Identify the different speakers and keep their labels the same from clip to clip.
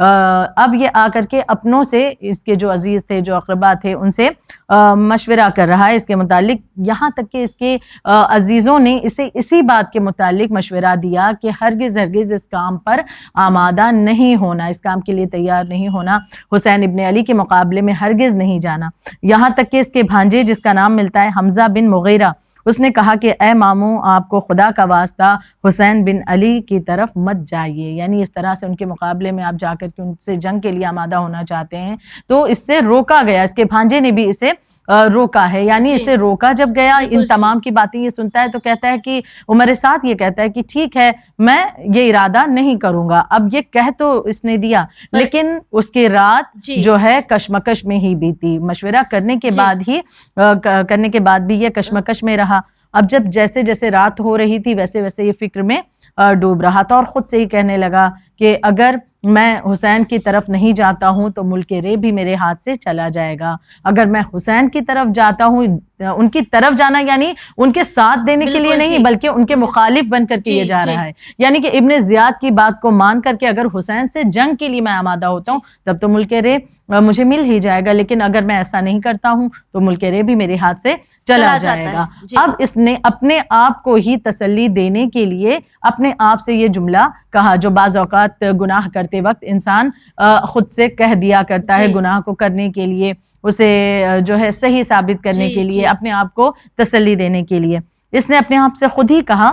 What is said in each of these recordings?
Speaker 1: اب یہ آ کر کے اپنوں سے، اس کے جو عزیز تھے، جو اقربا تھے، ان سے مشورہ کر رہا ہے اس کے متعلق، یہاں تک کہ اس کے عزیزوں نے اسے اسی بات کے متعلق مشورہ دیا کہ ہرگز ہرگز اس کام پر آمادہ نہیں ہونا، اس کام کے لیے تیار نہیں ہونا، حسین ابن علی کے مقابلے میں ہرگز نہیں جانا۔ یہاں تک کہ اس کے بھانجے، جس کا نام ملتا ہے حمزہ بن مغیرہ، اس نے کہا کہ اے ماموں، آپ کو خدا کا واسطہ حسین بن علی کی طرف مت جائیے، یعنی اس طرح سے ان کے مقابلے میں آپ جا کر کے ان سے جنگ کے لیے آمادہ ہونا چاہتے ہیں، تو اس سے روکا گیا۔ اس کے بھانجے نے بھی اسے روکا ہے، یعنی اسے روکا جب گیا، ان تمام کی باتیں یہ سنتا ہے تو کہتا ہے کہ عمر سعد یہ کہتا ہے کہ ٹھیک ہے، میں یہ ارادہ نہیں کروں گا۔ اب یہ کہہ تو اس نے دیا، لیکن اس کی رات جو ہے کشمکش میں ہی بیتی، مشورہ کرنے کے بعد بھی یہ کشمکش میں رہا۔ اب جب جیسے جیسے رات ہو رہی تھی ویسے ویسے یہ فکر میں ڈوب رہا تھا، اور خود سے ہی کہنے لگا کہ اگر میں حسین کی طرف نہیں جاتا ہوں تو ملک رے بھی میرے ہاتھ سے چلا جائے گا، اگر میں حسین کی طرف جاتا ہوں، ان کی طرف جانا یعنی ان کے ساتھ دینے کے لیے نہیں بلکہ ان کے مخالف بن کر کے یہ جا رہا ہے، یعنی کہ ابن زیاد کی بات کو مان کر کے اگر حسین سے جنگ کے لیے میں آمادہ ہوتا ہوں تب تو ملک رے مجھے مل ہی جائے گا، لیکن اگر میں ایسا نہیں کرتا ہوں تو ملک رے بھی میرے ہاتھ سے چلا جائے گا۔ اب اس نے اپنے آپ کو ہی تسلی دینے کے لیے اپنے آپ سے یہ جملہ کہا، جو بعض اوقات گناہ کرتے وقت انسان خود سے کہہ دیا کرتا ہے، گناہ کو کرنے کے لیے، اسے جو ہے صحیح ثابت کرنے کے لیے، اپنے آپ کو تسلی دینے کے لیے۔ اس نے اپنے آپ سے خود ہی کہا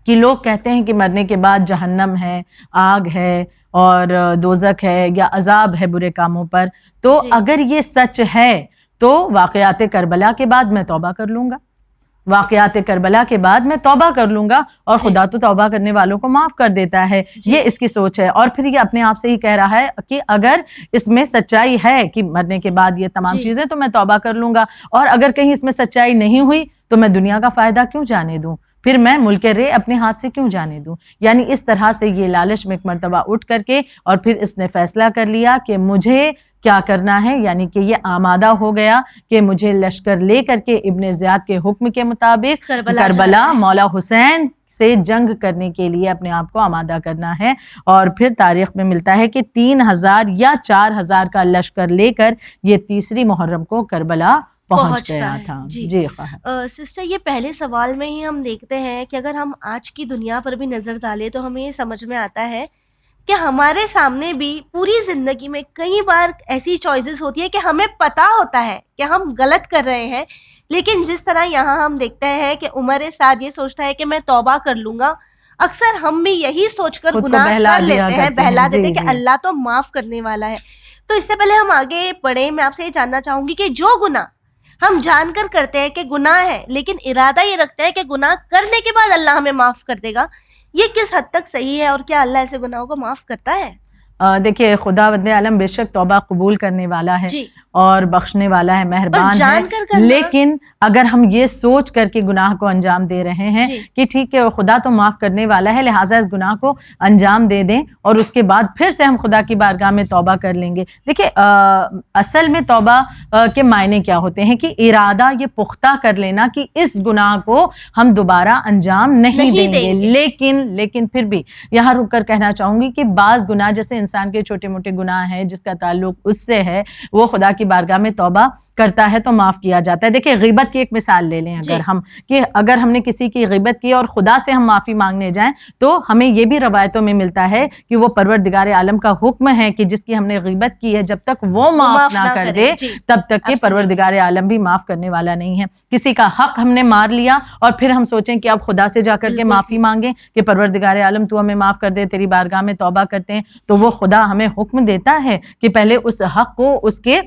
Speaker 1: کہ لوگ کہتے ہیں کہ مرنے کے بعد جہنم ہے، آگ ہے اور دوزخ ہے یا عذاب ہے برے کاموں پر، تو اگر یہ سچ ہے تو واقعات کربلا کے بعد میں توبہ کر لوں گا، واقعات کربلا کے بعد میں توبہ کر لوں گا، اور خدا تو توبہ کرنے والوں کو معاف کر دیتا ہے۔ یہ اس کی سوچ ہے، اور پھر یہ اپنے آپ سے ہی کہہ رہا ہے کہ اگر اس میں سچائی ہے کہ مرنے کے بعد یہ تمام چیزیں تو میں توبہ کر لوں گا، اور اگر کہیں اس میں سچائی نہیں ہوئی تو میں دنیا کا فائدہ کیوں جانے دوں، پھر میں ملک رے اپنے ہاتھ سے کیوں جانے دوں۔ یعنی اس طرح سے یہ لالچ میں ایک مرتبہ اٹھ کر کے، اور پھر اس نے فیصلہ کر لیا کہ مجھے کیا کرنا ہے، یعنی کہ یہ آمادہ ہو گیا کہ مجھے لشکر لے کر کے ابن زیاد کے حکم کے مطابق کربلا مولا حسین سے جنگ کرنے کے لیے اپنے آپ کو آمادہ کرنا ہے۔ اور پھر تاریخ میں ملتا ہے کہ 3000 یا 4000 کا لشکر لے کر یہ 3 محرم کو کربلا پہنچ گیا تھا۔ جی
Speaker 2: سسٹر، یہ پہلے سوال میں ہی ہم دیکھتے ہیں کہ اگر ہم آج کی دنیا پر بھی نظر ڈالیں تو ہمیں یہ سمجھ میں آتا ہے کہ ہمارے سامنے بھی پوری زندگی میں کئی بار ایسی چوائسز ہوتی ہے کہ ہمیں پتا ہوتا ہے کہ ہم غلط کر رہے ہیں، لیکن جس طرح یہاں ہم دیکھتے ہیں کہ عمر سعد یہ سوچتا ہے کہ میں توبہ کر لوں گا، اکثر ہم بھی یہی سوچ کر گناہ کر لیتے ہیں، بہلا دیتے ہیں کہ اللہ تو معاف کرنے والا ہے۔ تو اس سے پہلے ہم آگے بڑھیں، میں آپ سے یہ جاننا چاہوں گی کہ جو گناہ ہم جان کر کرتے ہیں کہ گناہ ہے، لیکن ارادہ یہ رکھتے ہیں کہ گناہ کرنے کے بعد اللہ ہمیں معاف کر دے گا، یہ کس حد تک صحیح ہے، اور کیا اللہ ایسے گناہوں کو معاف کرتا ہے؟
Speaker 1: دیکھیے، خدا وند عالم بے شک توبہ قبول کرنے والا ہے اور بخشنے والا ہے، مہربان ہے، لیکن اگر ہم یہ سوچ کر کے گناہ کو انجام دے رہے ہیں کہ ٹھیک ہے خدا تو معاف کرنے والا ہے لہٰذا اس گناہ کو انجام دے دیں اور اس کے بعد پھر سے ہم خدا کی بارگاہ میں توبہ کر لیں گے۔ دیکھیے، اصل میں توبہ کے معنی کیا ہوتے ہیں کہ ارادہ یہ پختہ کر لینا کہ اس گناہ کو ہم دوبارہ انجام نہیں دیں گے، لیکن پھر بھی یہاں رک کر کہنا چاہوں گی کہ بعض گناہ، جیسے انسان کے چھوٹے موٹے گناہ ہیں جس کا تعلق اس سے ہے، وہ خدا کی بارگاہ میں توبہ کرتا ہے تو معاف کیا جاتا ہے۔ دیکھیں، غیبت کی ایک مثال لے لیں، اگر ہم نے کسی کی غیبت کی اور خدا سے ہم معافی مانگنے جائیں تو ہمیں یہ بھی روایتوں میں ملتا ہے کہ وہ پروردگار عالم کا حکم ہے کہ جس کی ہم نے غیبت کی ہے جب تک وہ معاف نہ کر دے تب تک کہ پروردگار عالم بھی معاف کرنے والا نہیں ہے۔ کسی کا حق ہم نے مار لیا اور پھر ہم سوچیں کہ اب خدا سے جا کر کے معافی مانگیں کہ پروردگار عالم تو ہمیں معاف کر دے، تیری بارگاہ میں توبہ کرتے ہیں، تو وہ خدا ہمیں حکم دیتا ہے کہ پہلے اس حق کو اس کے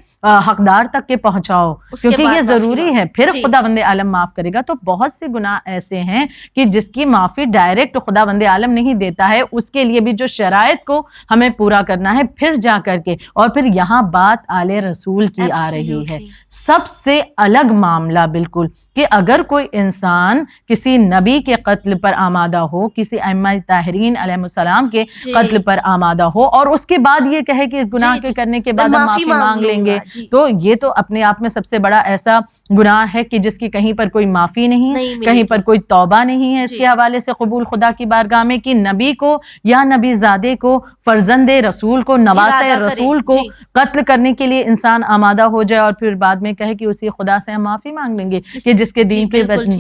Speaker 1: حقدار تک کے پہنچاؤ، کیونکہ یہ ضروری ہے، پھر خدا بند عالم معاف کرے گا۔ تو بہت سے گناہ ایسے ہیں کہ جس کی معافی ڈائریکٹ خدا بند عالم نہیں دیتا ہے، اس کے لیے بھی جو شرائط کو ہمیں پورا کرنا ہے پھر جا کر کے۔ اور پھر یہاں بات آل رسول کی آ رہی ہے، سب سے الگ معاملہ بالکل، کہ اگر کوئی انسان کسی نبی کے قتل پر آمادہ ہو، کسی ائمہ طاہرین علیہ السلام کے قتل پر آمادہ ہو اور اس کے بعد یہ کہے کہ اس گناہ کے کرنے کے بعد ہم معافی مانگ لیں گے
Speaker 2: جی
Speaker 1: تو یہ تو اپنے آپ میں سب سے بڑا ایسا گناہ ہے کہ جس کی کہیں پر کوئی معافی نہیں ہے، کہیں پر کوئی توبہ نہیں ہے اس کے حوالے سے قبول خدا کی بارگاہ میں، کہ نبی کو یا نبی زادے کو، فرزند رسول کو، نواسہ رسول کو قتل کرنے کے لیے انسان آمادہ ہو جائے اور پھر بعد میں کہے کہ اسی خدا سے ہم معافی مانگ لیں گے، کہ جس کے دین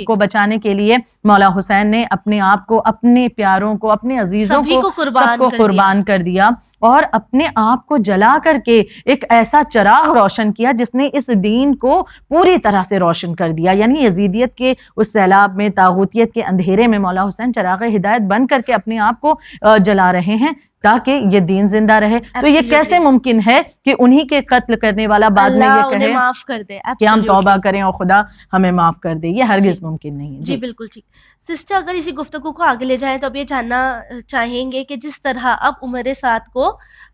Speaker 1: کو بچانے کے لیے مولا حسین نے اپنے آپ کو، اپنے پیاروں کو، اپنے عزیزوں کو، سب کو قربان کر دیا اور اپنے آپ کو جلا کر کے ایک ایسا چراغ روشن کیا جس نے اس دین کو پوری طرح سے روشن کر دیا. یعنی یزیدیت کے اس سیلاب میں، طاغوتیت کے اندھیرے میں مولا حسین چراغ ہدایت بن کر کے اپنے آپ کو جلا رہے ہیں تاکہ یہ دین زندہ رہے. تو یہ کیسے ممکن ہے کہ انہی کے قتل کرنے والا بعد میں یہ کہے
Speaker 2: معاف کر دے
Speaker 1: کہ ہم توبہ کریں اور خدا ہمیں معاف کر دے؟ یہ ہرگز ممکن نہیں ہے.
Speaker 2: جی بالکل ٹھیک. سسٹر اگر اسی گفتگو کو آگے لے جائیں تو اب یہ جاننا چاہیں گے کہ جس طرح اب عمر سعد کو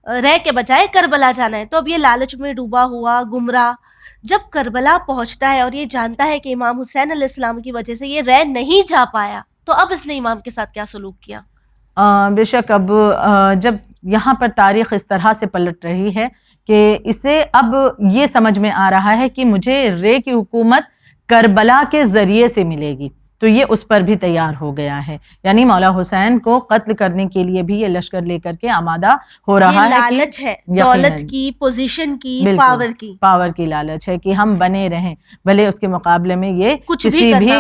Speaker 2: رہ کے بجائے کربلا جانا ہے، تو اب یہ لالچ میں ڈوبا ہوا گمراہ جب کربلا پہنچتا ہے اور یہ جانتا ہے کہ امام حسین علیہ السلام کی وجہ سے یہ رہ نہیں جا پایا، تو اب اس نے امام کے ساتھ کیا سلوک کیا؟
Speaker 1: بے شک اب جب یہاں پر تاریخ اس طرح سے پلٹ رہی ہے کہ اسے اب یہ سمجھ میں آ رہا ہے کہ مجھے رے کی حکومت کربلا کے ذریعے سے ملے گی، تو یہ اس پر بھی تیار ہو گیا ہے. یعنی مولا حسین کو قتل کرنے کے لیے بھی یہ لشکر لے کر کے آمادہ ہو رہا ہے.
Speaker 2: لالچ ہے دولت کی، پوزیشن کی،
Speaker 1: پاور کی لالچ ہے کہ ہم بنے رہیں، بھلے اس کے مقابلے میں یہ
Speaker 2: کچھ
Speaker 1: کسی بھی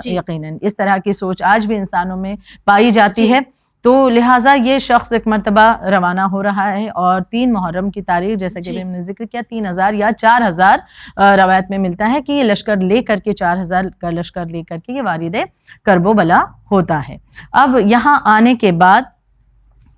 Speaker 2: جی.
Speaker 1: یقیناً اس طرح کی سوچ آج بھی انسانوں میں پائی جاتی ہے. تو لہٰذا یہ شخص ایک مرتبہ روانہ ہو رہا ہے اور 3 محرم کی تاریخ، جیسا کہ ہم نے ذکر کیا، 3000 یا 4000 روایت میں ملتا ہے کہ یہ لشکر لے کر کے 4000 کا لشکر لے کر کے یہ وارد کرب و بلا ہوتا ہے. اب یہاں آنے کے بعد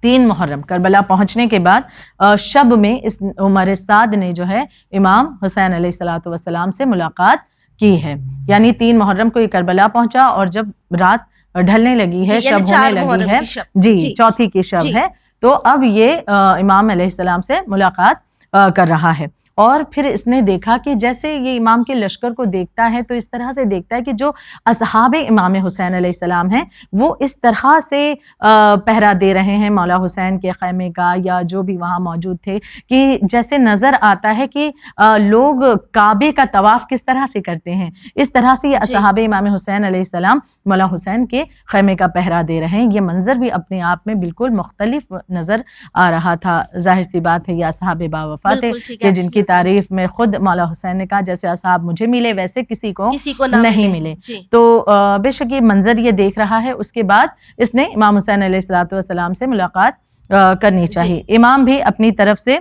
Speaker 1: 3 محرم کربلا پہنچنے کے بعد شب میں اس عمر سعد نے جو ہے امام حسین علیہ الصلوۃ والسلام سے ملاقات کی ہے. یعنی 3 محرم کو یہ کربلا پہنچا اور جب رات ڈھلنے لگی ہے، شب ہونے لگی ہے، جی چوتھی کی شب ہے، تو اب یہ امام علیہ السلام سے ملاقات کر رہا ہے. اور پھر اس نے دیکھا کہ جیسے یہ امام کے لشکر کو دیکھتا ہے تو اس طرح سے دیکھتا ہے کہ جو اصحاب امام حسین علیہ السلام ہیں وہ اس طرح سے پہرا دے رہے ہیں مولا حسین کے خیمے کا یا جو بھی وہاں موجود تھے، کہ جیسے نظر آتا ہے کہ لوگ کعبے کا طواف کس طرح سے کرتے ہیں، اس طرح سے یہ اصحاب امام حسین علیہ السلام مولا حسین کے خیمے کا پہرا دے رہے ہیں. یہ منظر بھی اپنے آپ میں بالکل مختلف نظر آ رہا تھا. ظاہر سی بات ہے یہ اصحاب باوفا تھے کہ جن کی تعریف میں خود مولا حسین نے کہا جیسے اصحاب مجھے ملے ویسے کسی کو نہیں ملے. تو بے شک یہ منظر یہ دیکھ رہا ہے. اس کے بعد اس نے امام حسین علیہ الصلوۃ والسلام سے ملاقات کرنی چاہیے. امام بھی اپنی طرف سے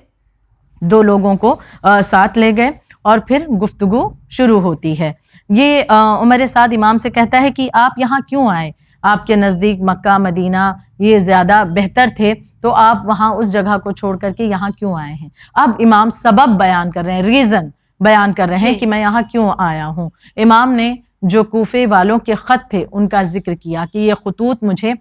Speaker 1: 2 لوگوں کو ساتھ لے گئے اور پھر گفتگو شروع ہوتی ہے. یہ عمر سعد امام سے کہتا ہے کہ آپ یہاں کیوں آئے؟ آپ کے نزدیک مکہ مدینہ یہ زیادہ بہتر تھے، تو آپ وہاں اس جگہ کو چھوڑ کر کے یہاں کیوں آئے ہیں؟ اب امام سبب بیان کر رہے ہیں، ریزن بیان کر رہے ہیں کہ میں یہاں کیوں آیا ہوں. امام نے جو کوفے والوں کے خط تھے ان کا ذکر کیا کہ یہ خطوط مجھے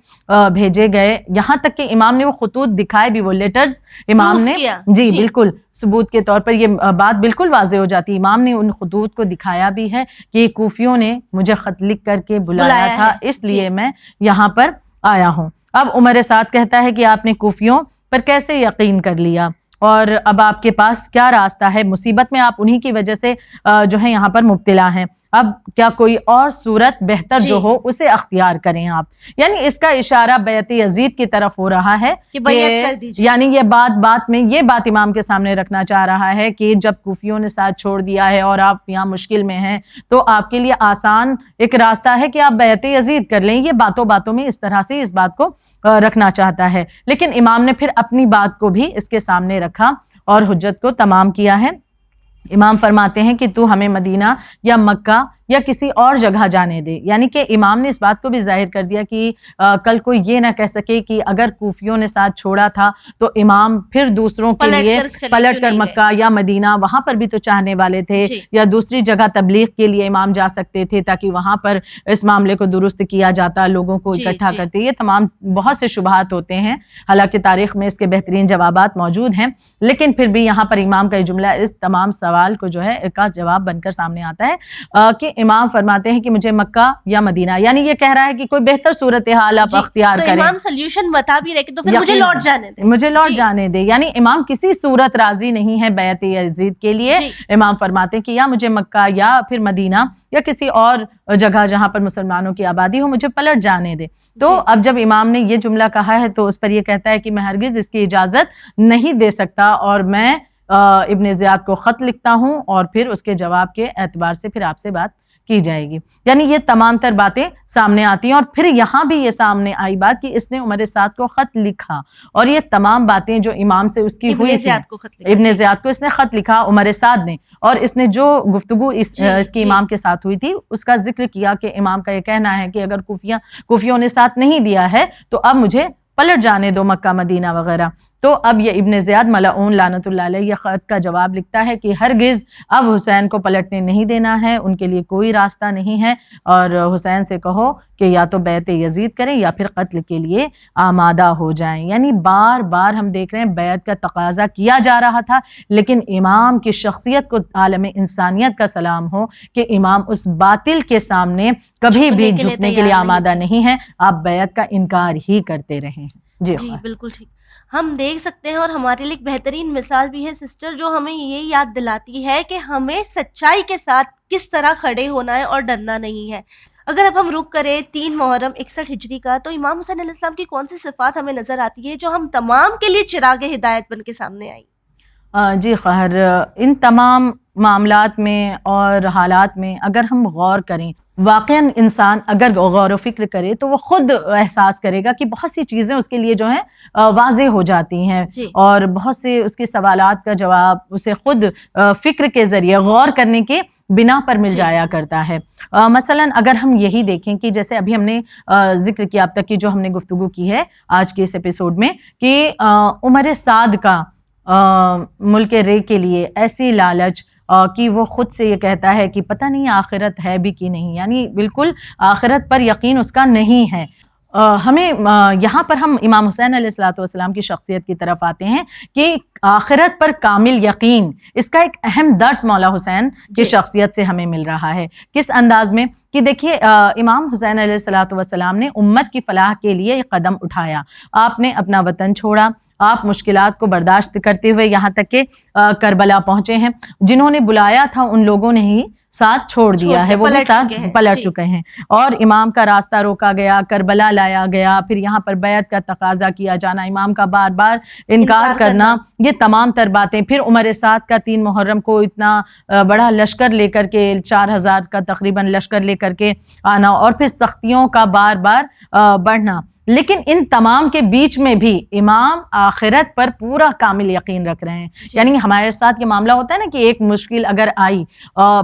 Speaker 1: بھیجے گئے، یہاں تک کہ امام نے وہ خطوط دکھائے بھی، وہ لیٹرز امام نے جی بالکل ثبوت کے طور پر یہ بات بالکل واضح ہو جاتی. امام نے ان خطوط کو دکھایا بھی ہے کہ کوفیوں نے مجھے خط لکھ کر کے بلایا تھا، اس لیے میں یہاں پر آیا ہوں. اب عمر سعد کہتا ہے کہ آپ نے کوفیوں پر کیسے یقین کر لیا اور اب آپ کے پاس کیا راستہ ہے؟ مصیبت میں آپ انہی کی وجہ سے جو ہے یہاں پر مبتلا ہیں، اب کیا کوئی اور صورت بہتر جو ہو اسے اختیار کریں آپ. یعنی اس کا اشارہ بیعت یزید کی طرف ہو رہا ہے کہ یعنی یہ بات میں یہ بات امام کے سامنے رکھنا چاہ رہا ہے کہ جب کوفیوں نے ساتھ چھوڑ دیا ہے اور آپ یہاں مشکل میں ہیں تو آپ کے لیے آسان ایک راستہ ہے کہ آپ بیعت یزید کر لیں. یہ باتوں باتوں میں اس طرح سے اس بات کو رکھنا چاہتا ہے، لیکن امام نے پھر اپنی بات کو بھی اس کے سامنے رکھا اور حجت کو تمام کیا ہے. امام فرماتے ہیں کہ تو ہمیں مدینہ یا مکہ یا کسی اور جگہ جانے دے. یعنی کہ امام نے اس بات کو بھی ظاہر کر دیا کہ کل کوئی یہ نہ کہہ سکے کہ اگر کوفیوں نے ساتھ چھوڑا تھا تو امام پھر دوسروں کے لیے پلٹ کر مکہ یا مدینہ، وہاں پر بھی تو چاہنے والے تھے یا دوسری جگہ تبلیغ کے لیے امام جا سکتے تھے تاکہ وہاں پر اس معاملے کو درست کیا جاتا، لوگوں کو اکٹھا کرتے. یہ تمام بہت سے شبہات ہوتے ہیں، حالانکہ تاریخ میں اس کے بہترین جوابات موجود ہیں، لیکن پھر بھی یہاں پر امام کا یہ جملہ اس تمام سوال کو جو ہے کا جواب بن کر سامنے آتا ہے کہ امام فرماتے ہیں کہ مجھے مکہ یا مدینہ، یعنی یہ کہہ رہا ہے کہ کوئی بہتر صورتحال آپ اختیار
Speaker 2: تو
Speaker 1: کریں.
Speaker 2: امام سلیوشن بتا بھی رہے کہ تو پھر مجھے لوٹ جانے دیں،
Speaker 1: مجھے لوٹ جانے دے، یعنی امام کسی صورت راضی نہیں ہے بیعت یزید کے لیے. امام فرماتے ہیں کہ یا مجھے مکہ یا پھر مدینہ یا کسی اور جگہ جہاں پر مسلمانوں کی آبادی ہو مجھے پلٹ جانے دے. تو اب جب امام نے یہ جملہ کہا ہے تو اس پر یہ کہتا ہے کہ میں ہرگز اس کی اجازت نہیں دے سکتا، اور میں ابن زیاد کو خط لکھتا ہوں اور پھر اس کے جواب کے اعتبار سے پھر آپ سے بات کی جائے گی. یعنی یہ تمام تر باتیں سامنے آتی ہیں، اور پھر یہاں بھی یہ سامنے آئی بات کہ اس نے عمر سعد کو خط لکھا، اور یہ تمام باتیں جو امام سے اس کی ہوئی تھی، ابن زیاد کو اس نے خط لکھا عمر سعد نے، اور اس نے جو گفتگو اس کی امام کے ساتھ ہوئی تھی اس کا ذکر کیا کہ امام کا یہ کہنا ہے کہ اگر کوفیوں نے ساتھ نہیں دیا ہے تو اب مجھے پلٹ جانے دو مکہ مدینہ وغیرہ. تو اب یہ ابن زیاد ملعون لعنت اللہ علیہ یہ خط کا جواب لکھتا ہے کہ ہرگز اب حسین کو پلٹنے نہیں دینا ہے، ان کے لیے کوئی راستہ نہیں ہے، اور حسین سے کہو کہ یا تو بیعت یزید کریں یا پھر قتل کے لیے آمادہ ہو جائیں. یعنی بار بار ہم دیکھ رہے ہیں بیعت کا تقاضا کیا جا رہا تھا، لیکن امام کی شخصیت کو عالم انسانیت کا سلام ہو کہ امام اس باطل کے سامنے کبھی بھی جھکنے کے لیے آمادہ نہیں ہے، آپ بیعت کا انکار ہی کرتے رہیں.
Speaker 2: جی بالکل ٹھیک. ہم دیکھ سکتے ہیں، اور ہمارے لیے ایک بہترین مثال بھی ہے سسٹر، جو ہمیں یہ یاد دلاتی ہے کہ ہمیں سچائی کے ساتھ کس طرح کھڑے ہونا ہے اور ڈرنا نہیں ہے. اگر اب ہم رک کریں 3 محرم 61 ہجری کا، تو امام حسین علیہ السلام کی کون سی صفات ہمیں نظر آتی ہے جو ہم تمام کے لیے چراغ ہدایت بن کے سامنے آئی؟
Speaker 1: جی خیر، ان تمام معاملات میں اور حالات میں اگر ہم غور کریں، واقعاً انسان اگر غور و فکر کرے تو وہ خود احساس کرے گا کہ بہت سی چیزیں اس کے لیے جو ہیں واضح ہو جاتی ہیں، اور بہت سے اس کے سوالات کا جواب اسے خود فکر کے ذریعے غور کرنے کے بنا پر مل جایا کرتا ہے. مثلاً اگر ہم یہی دیکھیں کہ جیسے ابھی ہم نے ذکر کیا اب تک کی جو ہم نے گفتگو کی ہے آج کے اس ایپیسوڈ میں، کہ عمر سعد کا ملک رے کے لیے ایسی لالچ کہ وہ خود سے یہ کہتا ہے کہ پتہ نہیں آخرت ہے بھی کہ نہیں، یعنی بالکل آخرت پر یقین اس کا نہیں ہے. ہمیں یہاں پر ہم امام حسین علیہ السلام کی شخصیت کی طرف آتے ہیں کہ آخرت پر کامل یقین، اس کا ایک اہم درس مولا حسین کی شخصیت سے ہمیں مل رہا ہے. کس انداز میں کہ دیکھیے امام حسین علیہ السلام نے امت کی فلاح کے لیے ایک قدم اٹھایا. آپ نے اپنا وطن چھوڑا، آپ مشکلات کو برداشت کرتے ہوئے یہاں تک کہ کربلا پہنچے ہیں. جنہوں نے بلایا تھا ان لوگوں نے ہی ساتھ چھوڑ دیا ہے، وہ بھی ساتھ پلٹ چکے ہیں، اور امام کا راستہ روکا گیا، کربلا لایا گیا، پھر یہاں پر بیعت کا تقاضا کیا جانا، امام کا بار بار انکار کرنا، یہ تمام تر باتیں. پھر عمر سعد کا 3 محرم کو اتنا بڑا لشکر لے کر کے 4000 کا تقریباً لشکر لے کر کے آنا، اور پھر سختیوں کا بار بار بڑھنا. لیکن ان تمام کے بیچ میں بھی امام آخرت پر پورا کامل یقین رکھ رہے ہیں. یعنی ہمارے ساتھ یہ معاملہ ہوتا ہے نا کہ ایک مشکل اگر آئی،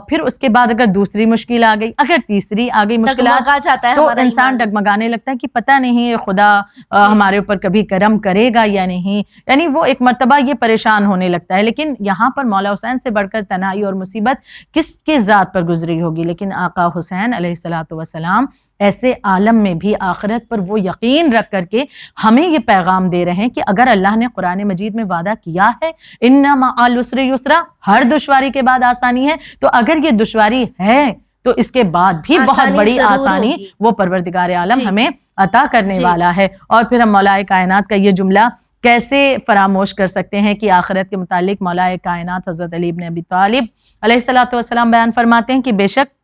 Speaker 1: پھر اس کے بعد اگر دوسری مشکل آ گئی، اگر تیسری آ گئی مشکلات، تو انسان ڈگمگانے لگتا ہے کہ پتہ نہیں خدا ہمارے اوپر کبھی کرم کرے گا یا نہیں. یعنی وہ ایک مرتبہ یہ پریشان ہونے لگتا ہے. لیکن یہاں پر مولا حسین سے بڑھ کر تنہائی اور مصیبت کس کے ذات پر گزری ہوگی؟ لیکن آقا حسین علیہ الصلوۃ والسلام ایسے عالم میں بھی آخرت پر وہ یقین رکھ کر کے ہمیں یہ پیغام دے رہے ہیں کہ اگر اللہ نے قرآن مجید میں وعدہ کیا ہے ان مع العسر یسرا، ہر دشواری کے بعد آسانی ہے، تو اگر یہ دشواری ہے تو اس کے بعد بھی بہت بڑی آسانی وہ پروردگار عالم ہمیں عطا کرنے والا ہے. اور پھر ہم مولا کائنات کا یہ جملہ کیسے فراموش کر سکتے ہیں کہ آخرت کے متعلق مولا کائنات حضرت علی بن ابی طالب علیہ الصلوۃ والسلام بیان فرماتے ہیں کہ بے شک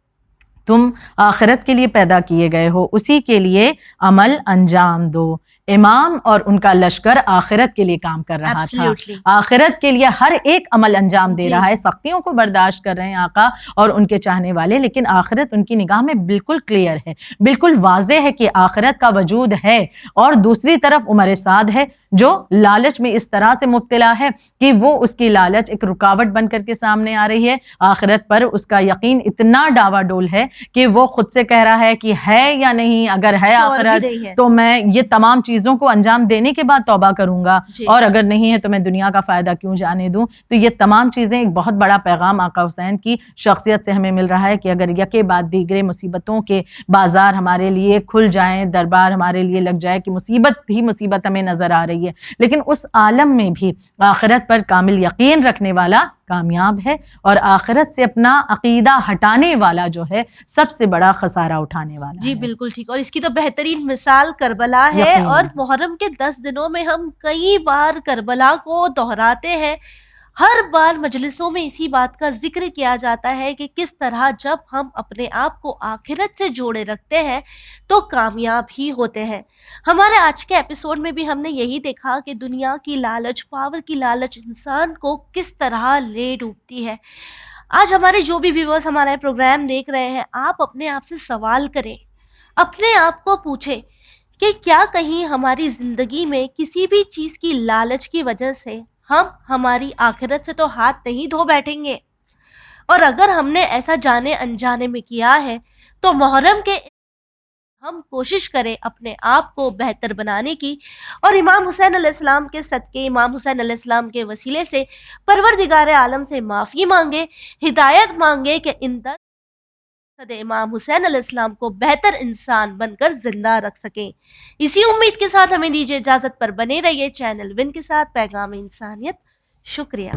Speaker 1: تم آخرت کے لیے پیدا کیے گئے ہو، اسی کے لیے عمل انجام دو. امام اور ان کا لشکر آخرت کے لیے کام کر رہا تھا، آخرت کے لیے ہر ایک عمل انجام دے رہا ہے. سختیوں کو برداشت کر رہے ہیں آقا اور ان کے چاہنے والے، لیکن آخرت ان کی نگاہ میں بالکل کلیئر ہے، بالکل واضح ہے کہ آخرت کا وجود ہے. اور دوسری طرف عمر سعد ہے جو لالچ میں اس طرح سے مبتلا ہے کہ وہ اس کی لالچ ایک رکاوٹ بن کر کے سامنے آ رہی ہے. آخرت پر اس کا یقین اتنا ڈاوا ڈول ہے کہ وہ خود سے کہہ رہا ہے کہ ہے یا نہیں، اگر ہے آخرت تو میں یہ تمام چیزوں کو انجام دینے کے بعد توبہ کروں گا، اور اگر نہیں ہے تو میں دنیا کا فائدہ کیوں جانے دوں. تو یہ تمام چیزیں ایک بہت بڑا پیغام آقا حسین کی شخصیت سے ہمیں مل رہا ہے کہ اگر یکے بعد دیگرے مصیبتوں کے بازار ہمارے لیے کھل جائیں، دربار ہمارے لیے لگ جائے کہ مصیبت ہی مصیبت ہمیں نظر آ رہی ہے، لیکن اس عالم میں بھی آخرت پر کامل یقین رکھنے والا کامیاب ہے اور آخرت سے اپنا عقیدہ ہٹانے والا جو ہے سب سے بڑا خسارہ اٹھانے والا
Speaker 2: جی
Speaker 1: ہے۔
Speaker 2: بالکل ٹھیک، اور اس کی تو بہترین مثال کربلا ہے،
Speaker 1: یقیناً۔
Speaker 2: اور محرم کے 10 دنوں میں ہم کئی بار کربلا کو دہراتے ہیں۔ ہر بار مجلسوں میں اسی بات کا ذکر کیا جاتا ہے کہ کس طرح جب ہم اپنے آپ کو آخرت سے جوڑے رکھتے ہیں تو کامیاب ہی ہوتے ہیں۔ ہمارے آج کے ایپیسوڈ میں بھی ہم نے یہی دیکھا کہ دنیا کی لالچ، پاور کی لالچ انسان کو کس طرح لے ڈوبتی ہے۔ آج ہمارے جو بھی ویورز ہمارا پروگرام دیکھ رہے ہیں، آپ اپنے آپ سے سوال کریں، اپنے آپ کو پوچھیں کہ کیا کہیں ہماری زندگی میں کسی بھی چیز کی لالچ کی وجہ سے ہم ہماری آخرت سے تو ہاتھ نہیں دھو بیٹھیں گے؟ اور اگر ہم نے ایسا جانے انجانے میں کیا ہے تو محرم کے ہم کوشش کریں اپنے آپ کو بہتر بنانے کی، اور امام حسین علیہ السلام کے صدقے، امام حسین علیہ السلام کے وسیلے سے پروردگار عالم سے معافی مانگے، ہدایت مانگے کہ ان تک امام حسین علیہ السلام کو بہتر انسان بن کر زندہ رکھ سکیں۔ اسی امید کے ساتھ ہمیں دیجیے اجازت، پر بنے رہیے چینل ون کے ساتھ، پیغام انسانیت۔ شکریہ۔